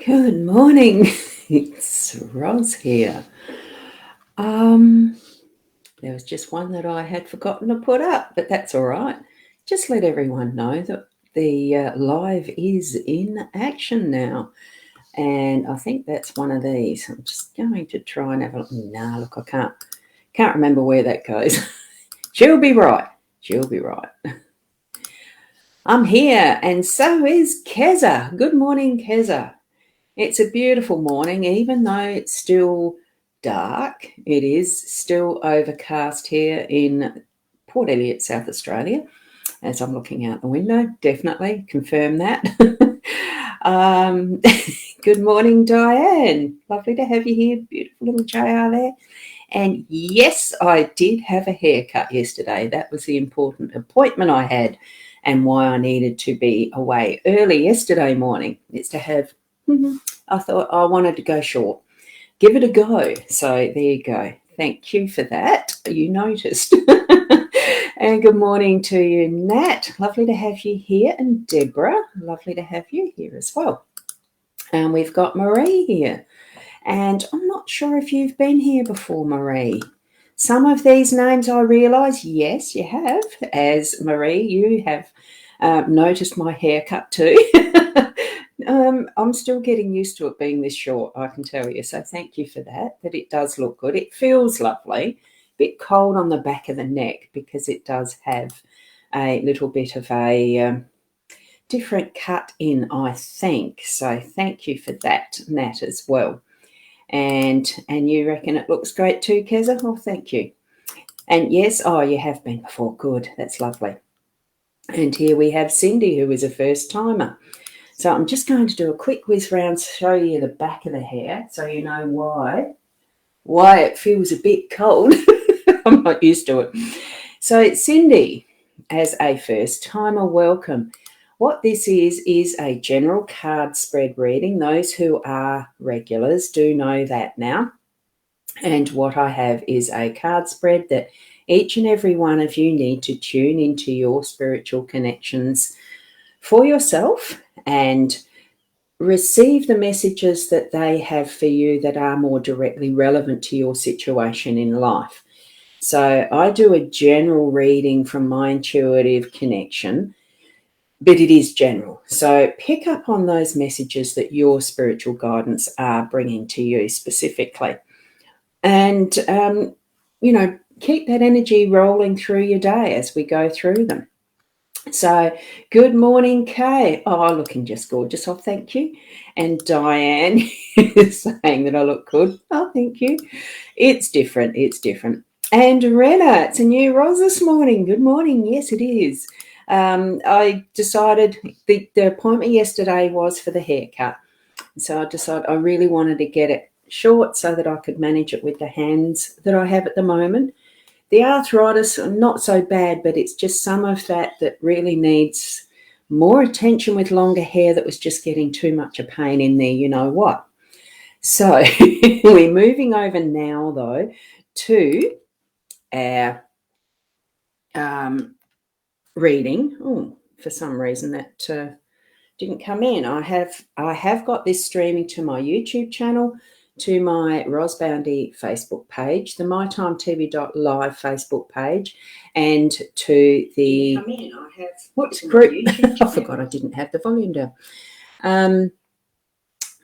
Good morning. It's Ros here. There was just one that I had forgotten to put up, but that's all right. Just let everyone know that the live is in action now. And I think that's one of these. I'm just going to try and have a look. Nah, look, I can't remember where that goes. She'll be right. She'll be right. I'm here, and so is Keza. Good morning, Keza. It's a beautiful morning, even though it's still dark. It is still overcast here in Port Elliot, South Australia, as I'm looking out the window. Definitely confirm that. Good morning, Diane. Lovely to have you here. Beautiful little JR there. And yes, I did have a haircut yesterday. That was the important appointment I had, and why I needed to be away early yesterday morning. It's to have I thought I wanted to go short. Give it a go. So there you go. Thank you for that. You noticed. And good morning to you, Nat. Lovely to have you here. And Deborah, lovely to have you here as well. And we've got Marie here. And I'm not sure if you've been here before, Marie. Some of these names I realise, yes, you have. As Marie, you have noticed my haircut too. I'm still getting used to it being this short, I can tell you. So thank you for that, but it does look good. It feels lovely. A bit cold on the back of the neck because it does have a little bit of a different cut in, I think. So thank you for that, Nat, as well. And you reckon it looks great too, Keza? Oh, thank you. And yes, oh, you have been before. Good. That's lovely. And here we have Cindy, who is a first-timer. So I'm just going to do a quick whiz round to show you the back of the hair so you know why it feels a bit cold. I'm not used to it. So Cindy, as a first-timer, welcome. What this is a general card spread reading. Those who are regulars do know that now. And what I have is a card spread that each and every one of you need to tune into your spiritual connections for yourself and receive the messages that they have for you that are more directly relevant to your situation in life. So I do a general reading from my intuitive connection, but it is general. So pick up on those messages that your spiritual guidance are bringing to you specifically. And, keep that energy rolling through your day as we go through them. So good morning, Kay. Oh, looking just gorgeous. Oh, thank you. And Diane is saying that I look good. Oh, thank you. It's different. It's different. And Rena, it's a new Ros this morning. Good morning. Yes, it is. I decided the appointment yesterday was for the haircut. So I decided I really wanted to get it short so that I could manage it with the hands that I have at the moment. The arthritis, not so bad, but it's just some of that really needs more attention with longer hair that was just getting too much a pain in there, you know what. So we're moving over now, though, to our reading. Oh, for some reason that didn't come in. I have got this streaming to my YouTube channel, to my Ros Boundy Facebook page, the mytimetv.live Facebook page, and to the group. I forgot I didn't have the volume down.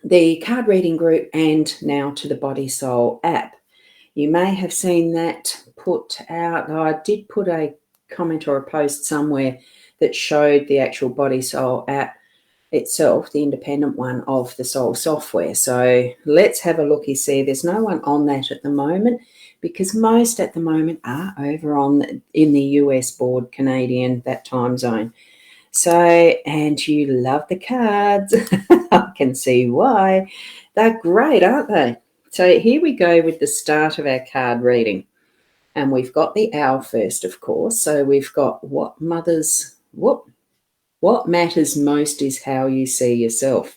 The card reading group, and now to the Body Soul app. You may have seen that put out. I did put a comment or a post somewhere that showed the actual Body Soul app itself, the independent one of the Soul software. So let's have a look. You see, there's no one on that at the moment because most at the moment are over in the US board, Canadian, that time zone. So, and you love the cards. I can see why. They're great, aren't they? So here we go with the start of our card reading. And we've got the owl first, of course. So we've got what matters most is how you see yourself.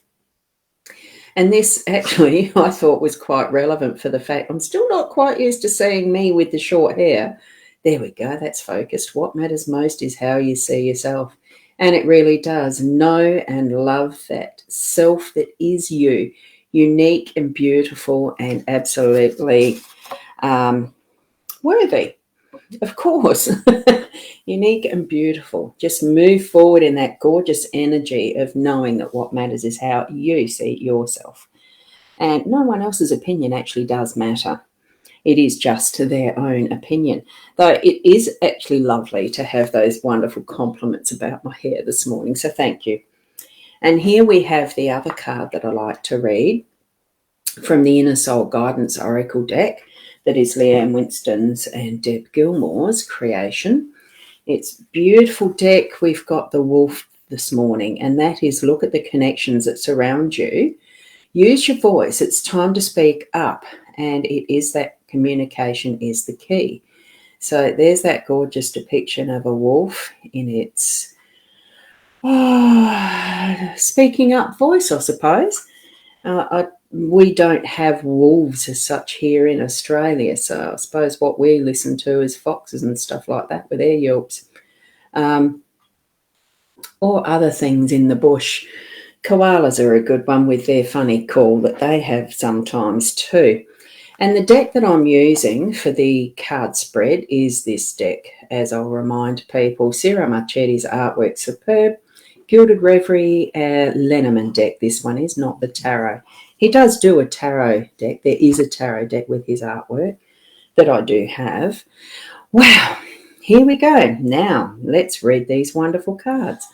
And this actually I thought was quite relevant for the fact I'm still not quite used to seeing me with the short hair. There we go, that's focused. What matters most is how you see yourself. And it really does. Know and love that self that is you, unique and beautiful and absolutely worthy. Of course, unique and beautiful. Just move forward in that gorgeous energy of knowing that what matters is how you see yourself. And no one else's opinion actually does matter. It is just their own opinion. Though it is actually lovely to have those wonderful compliments about my hair this morning. So thank you. And here we have the other card that I like to read from the Inner Soul Guidance Oracle deck. That is Leanne Winston's and Deb Gilmore's creation. It's a beautiful deck. We've got the wolf this morning, and that is look at the connections that surround you. Use your voice. It's time to speak up, and it is that communication is the key. So there's that gorgeous depiction of a wolf in its speaking up voice, I suppose. We don't have wolves as such here in Australia, so I suppose what we listen to is foxes and stuff like that with their yelps, or other things in the bush. Koalas are a good one with their funny call that they have sometimes too. And the deck that I'm using for the card spread is this deck, as I'll remind people. Sarah Marchetti's artwork, superb. Gilded Reverie, LENORMAND deck. This one is not the tarot. He does do a tarot deck. There is a tarot deck with his artwork that I do have. Wow, here we go. Now, let's read these wonderful cards.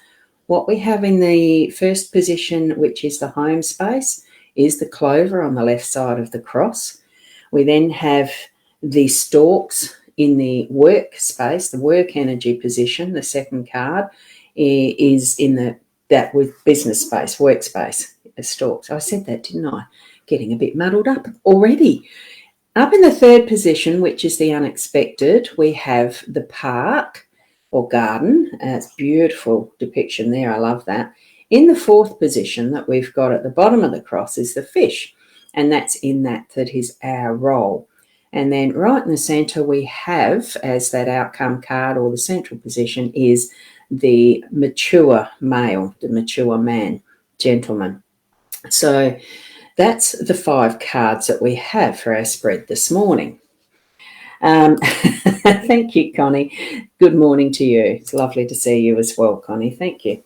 What we have in the first position, which is the home space, is the clover on the left side of the cross. We then have the storks in the work space, the work energy position. The second card is in that with business space, workspace, the storks. I said that, didn't I? Getting a bit muddled up already. Up in the third position, which is the unexpected, we have the park or garden. It's beautiful depiction there. I love that. In the fourth position that we've got at the bottom of the cross is the fish, and that's in that is our role. And then right in the center we have, as that outcome card or the central position, is the mature male, the mature man, gentleman. So that's the 5 cards that we have for our spread this morning. Thank you, Connie. Good morning to you. It's lovely to see you as well, Connie. Thank you.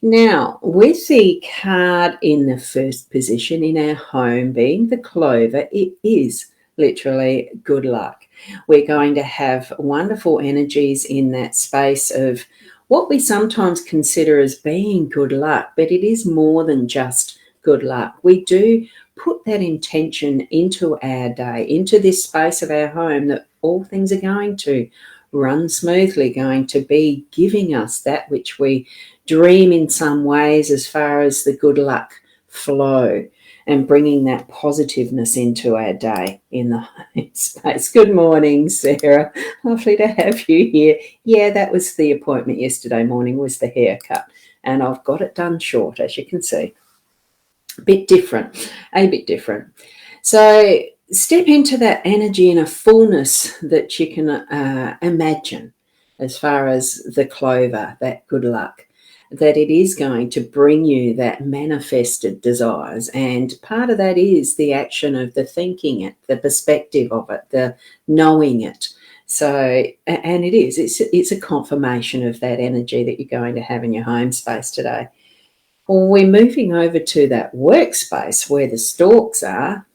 Now, with the card in the first position in our home being the clover, it is literally good luck. We're going to have wonderful energies in that space of what we sometimes consider as being good luck, but it is more than just good luck. We do put that intention into our day, into this space of our home, that all things are going to run smoothly, going to be giving us that which we dream in some ways as far as the good luck flow, and bringing that positiveness into our day in the home space. Good morning, Sarah. Lovely to have you here. Yeah, that was the appointment yesterday morning, was the haircut, and I've got it done short, as you can see. A bit different. So step into that energy in a fullness that you can imagine as far as the clover, that good luck, that it is going to bring you that manifested desires. And part of that is the action of the thinking it, the perspective of it, the knowing it. So, and it's a confirmation of that energy that you're going to have in your home space today. Well, we're moving over to that workspace where the storks are.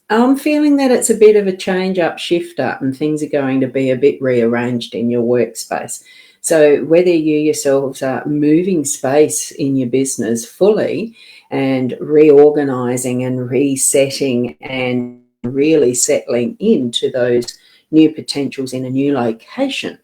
I'm feeling that it's a bit of a change up, shift up, and things are going to be a bit rearranged in your workspace. So whether you yourselves are moving space in your business fully and reorganizing and resetting and really settling into those new potentials in a new location,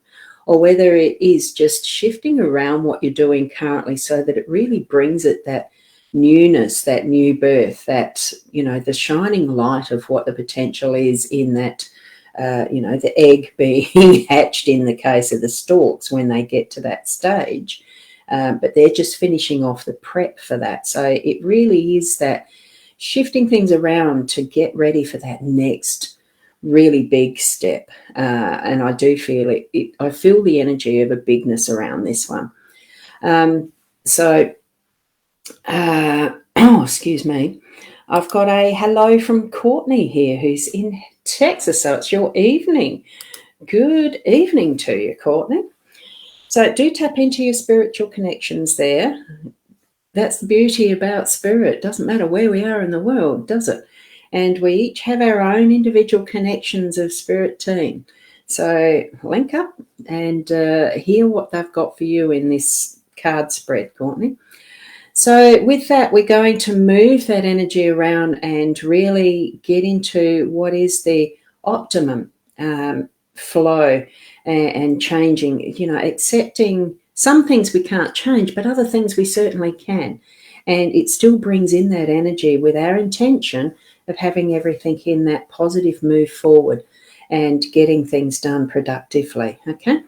or whether it is just shifting around what you're doing currently so that it really brings it that newness, that new birth, that, the shining light of what the potential is in that, the egg being hatched in the case of the storks when they get to that stage. But they're just finishing off the prep for that. So it really is that shifting things around to get ready for that next really big step. And I do feel I feel the energy of a bigness around this one. Excuse me. I've got a hello from Courtney here, who's in Texas, so it's your evening. Good evening to you, Courtney. So do tap into your spiritual connections there. That's the beauty about spirit. It doesn't matter where we are in the world, does it? And we each have our own individual connections of spirit team. So link up and hear what they've got for you in this card spread, Courtney. So with that, we're going to move that energy around and really get into what is the optimum flow and changing, accepting some things we can't change, but other things we certainly can. And it still brings in that energy with our intention of having everything in that positive move forward and getting things done productively, okay?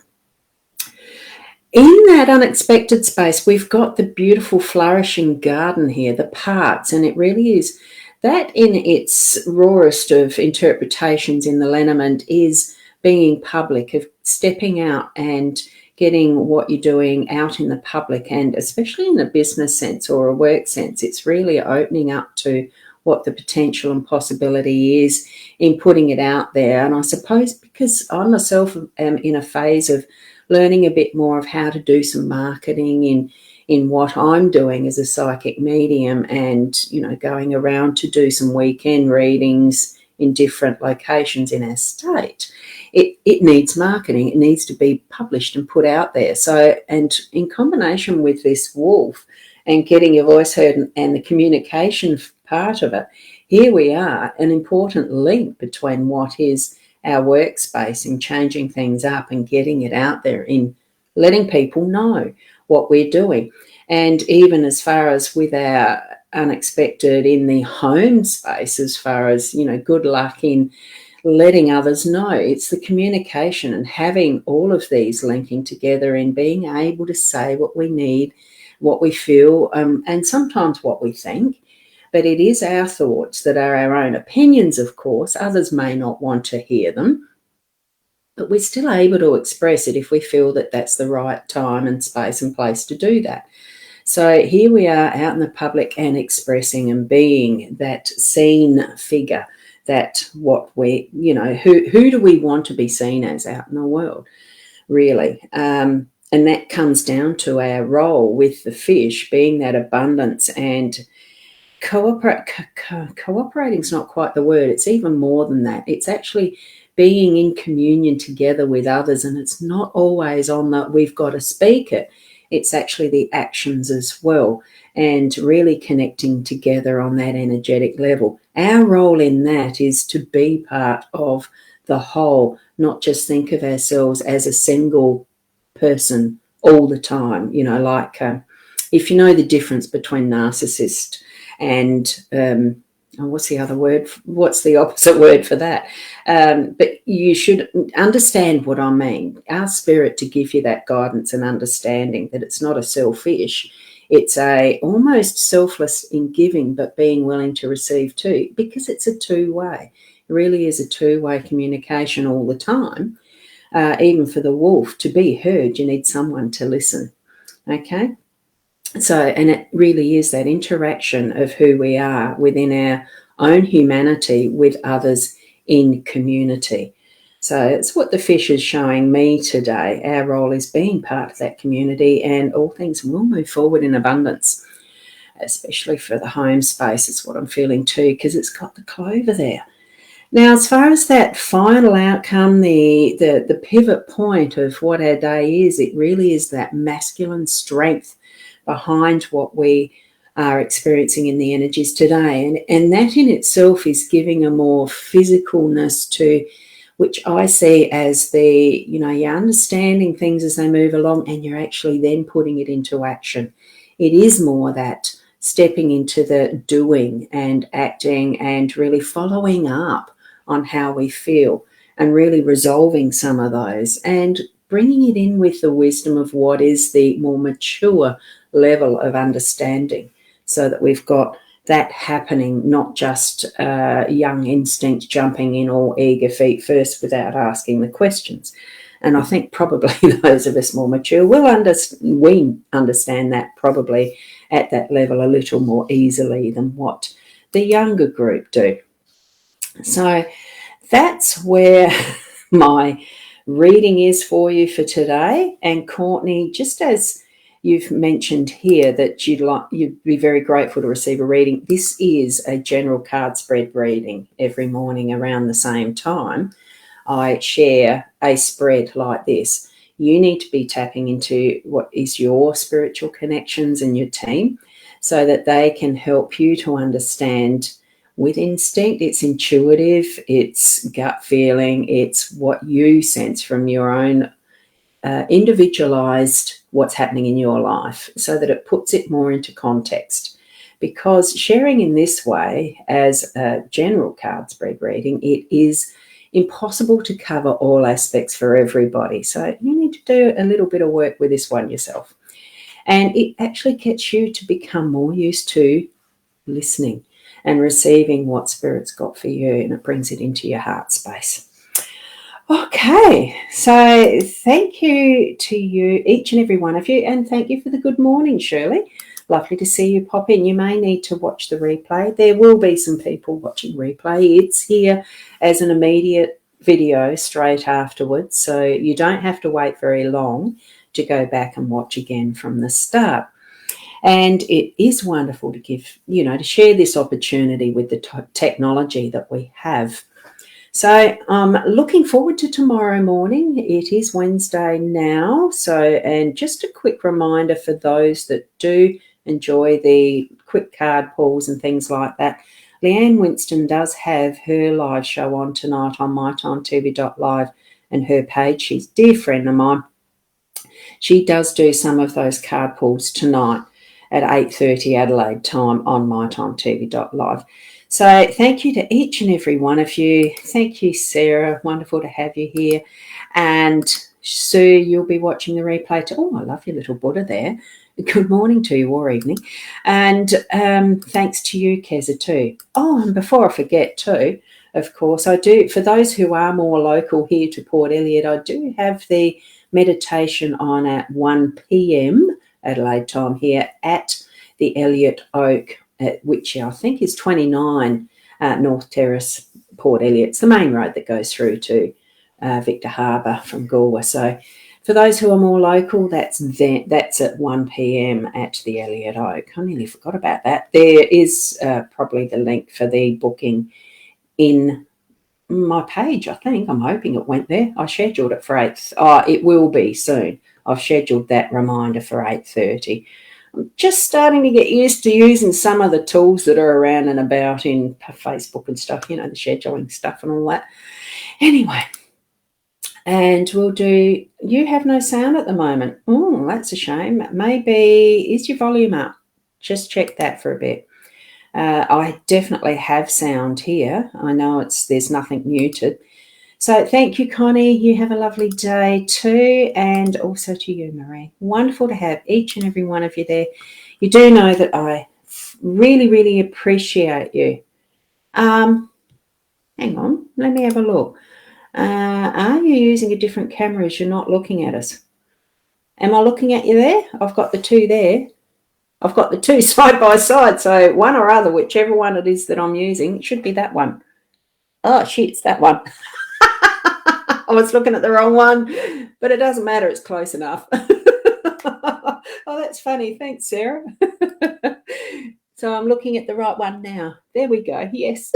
In that unexpected space, we've got the beautiful flourishing garden here, the parts, and it really is that in its rawest of interpretations in the LENORMAND is being public, of stepping out and getting what you're doing out in the public, and especially in a business sense or a work sense, it's really opening up to what the potential and possibility is in putting it out there. And I suppose because I myself am in a phase of learning a bit more of how to do some marketing in what I'm doing as a psychic medium, and going around to do some weekend readings in different locations in our state. It needs marketing. It needs to be published and put out there. So, and in combination with this wolf and getting your voice heard and the communication part of it, here we are, an important link between what is our workspace and changing things up and getting it out there in letting people know what we're doing. And even as far as with our unexpected in the home space, as far as, good luck in letting others know, it's the communication and having all of these linking together and being able to say what we need, what we feel, and sometimes what we think. But it is our thoughts that are our own opinions, of course. Others may not want to hear them, but we're still able to express it if we feel that that's the right time and space and place to do that. So here we are out in the public and expressing and being that seen figure, that what we, who do we want to be seen as out in the world, really? And that comes down to our role with the fish, being that abundance and cooperating is not quite the word. It's even more than that. It's actually being in communion together with others, and it's not always on that we've got to speak it. It's actually the actions as well, and really connecting together on that energetic level. Our role in that is to be part of the whole, not just think of ourselves as a single person all the time. If you know the difference between narcissist and what's the other word? What's the opposite word for that? But you should understand what I mean. Ask Spirit to give you that guidance and understanding that it's not a selfish. It's a almost selfless in giving, but being willing to receive too, because it's a two-way. It really is a two-way communication all the time. Even for the wolf to be heard, you need someone to listen. Okay? So, and it really is that interaction of who we are within our own humanity with others in community. So it's what the fish is showing me today. Our role is being part of that community, and all things will move forward in abundance, especially for the home space. It's what I'm feeling too, because it's got the clover there. Now, as far as that final outcome, the pivot point of what our day is, it really is that masculine strength behind what we are experiencing in the energies today. And that in itself is giving a more physicalness to, which I see as you're understanding things as they move along, and you're actually then putting it into action. It is more that stepping into the doing and acting and really following up on how we feel and really resolving some of those and bringing it in with the wisdom of what is the more mature level of understanding, so that we've got that happening, not just young instinct jumping in all eager feet first without asking the questions. And I think probably those of us more mature we understand that probably at that level a little more easily than what the younger group do. So that's where my reading is for you for today. And Courtney, just as you've mentioned here that you'd be very grateful to receive a reading, this is a general card spread reading every morning around the same time. I share a spread like this. You need to be tapping into what is your spiritual connections and your team so that they can help you to understand with instinct. It's intuitive, it's gut feeling, it's what you sense from your own individualized what's happening in your life so that it puts it more into context. Because sharing in this way as a general card spread reading, it is impossible to cover all aspects for everybody. So you need to do a little bit of work with this one yourself. And it actually gets you to become more used to listening and receiving what Spirit's got for you, and it brings it into your heart space. Okay, so thank you to you, each and every one of you, and thank you for the good morning, Shirley. Lovely to see you pop in. You may need to watch the replay. There will be some people watching replay. It's here as an immediate video straight afterwards, so you don't have to wait very long to go back and watch again from the start. And it is wonderful to give, to share this opportunity with the technology that we have. So I'm looking forward to tomorrow morning. It is Wednesday now. And just a quick reminder for those that do enjoy the quick card pulls and things like that. Leanne Winston does have her live show on tonight on mytimetv.live and her page. She's a dear friend of mine. She does do some of those card pulls tonight at 8:30 Adelaide time on mytimetv.live. So thank you to each and every one of you. Thank you, Sarah. Wonderful to have you here. And Sue, you'll be watching the replay too. Oh, I love your little Buddha there. Good morning to you or evening. And thanks to you, Keza, too. Oh, and before I forget too, of course, I do, for those who are more local here to Port Elliot, I do have the meditation on at 1 p.m. Adelaide time here at the Elliot Oak, which I think is 29 North Terrace, Port Elliot. It's the main road that goes through to Victor Harbour from Galway. So for those who are more local, that's at 1 p.m. at the Elliot Oak. I nearly forgot about that. There is probably the link for the booking in my page, I think. I'm hoping it went there. I scheduled it for 8. It will be soon. I've scheduled that reminder for 8:30. I'm just starting to get used to using some of the tools that are around and about in Facebook and stuff, the scheduling stuff and all that. Anyway, and we'll do, you have no sound at the moment. Oh, that's a shame. Maybe, is your volume up? Just check that for a bit. I definitely have sound here. I know there's nothing muted. So thank you, Connie. You have a lovely day too, and also to you, Marie. Wonderful to have each and every one of you there. You do know that I really, really appreciate you. Hang on, let me have a look. Are you using a different camera as you're not looking at us? Am I looking at you there? I've got the two there. I've got the two side by side, so one or other, whichever one it is that I'm using, it should be that one. Oh, shit, it's that one. I was looking at the wrong one, but it doesn't matter. It's close enough. Oh, that's funny. Thanks, Sarah. So I'm looking at the right one now. There we go. Yes.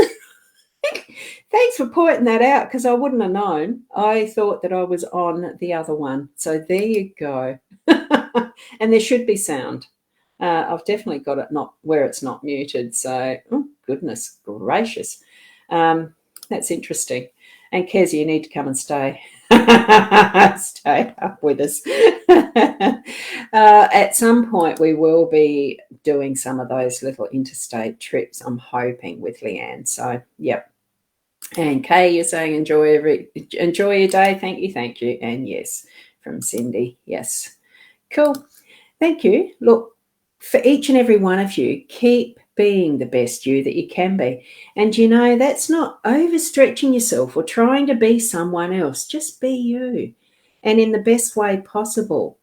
Thanks for pointing that out because I wouldn't have known. I thought that I was on the other one. So there you go. And there should be sound. I've definitely got it not where it's not muted. So, oh, goodness gracious. That's interesting. And Kez, you need to come and stay up with us. At some point, we will be doing some of those little interstate trips, I'm hoping, with Leanne. So, yep. And Kay, you're saying enjoy your day. Thank you. And yes, from Cindy. Yes. Cool. Thank you. Look, for each and every one of you, keep being the best you that you can be. And that's not overstretching yourself or trying to be someone else. Just be you. and in the best way possible.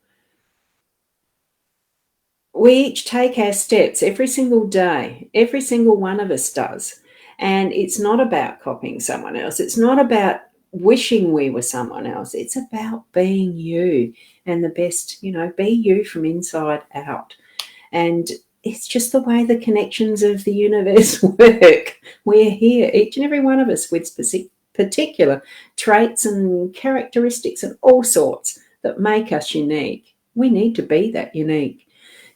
We each take our steps every single day. Every single one of us does. And it's not about copying someone else. It's not about wishing we were someone else. It's about being you and the best, be you from inside out. And it's just the way the connections of the universe work. We're here, each and every one of us, with particular traits and characteristics and all sorts that make us unique. We need to be that unique.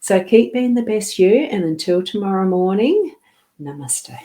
So keep being the best you, and until tomorrow morning, namaste.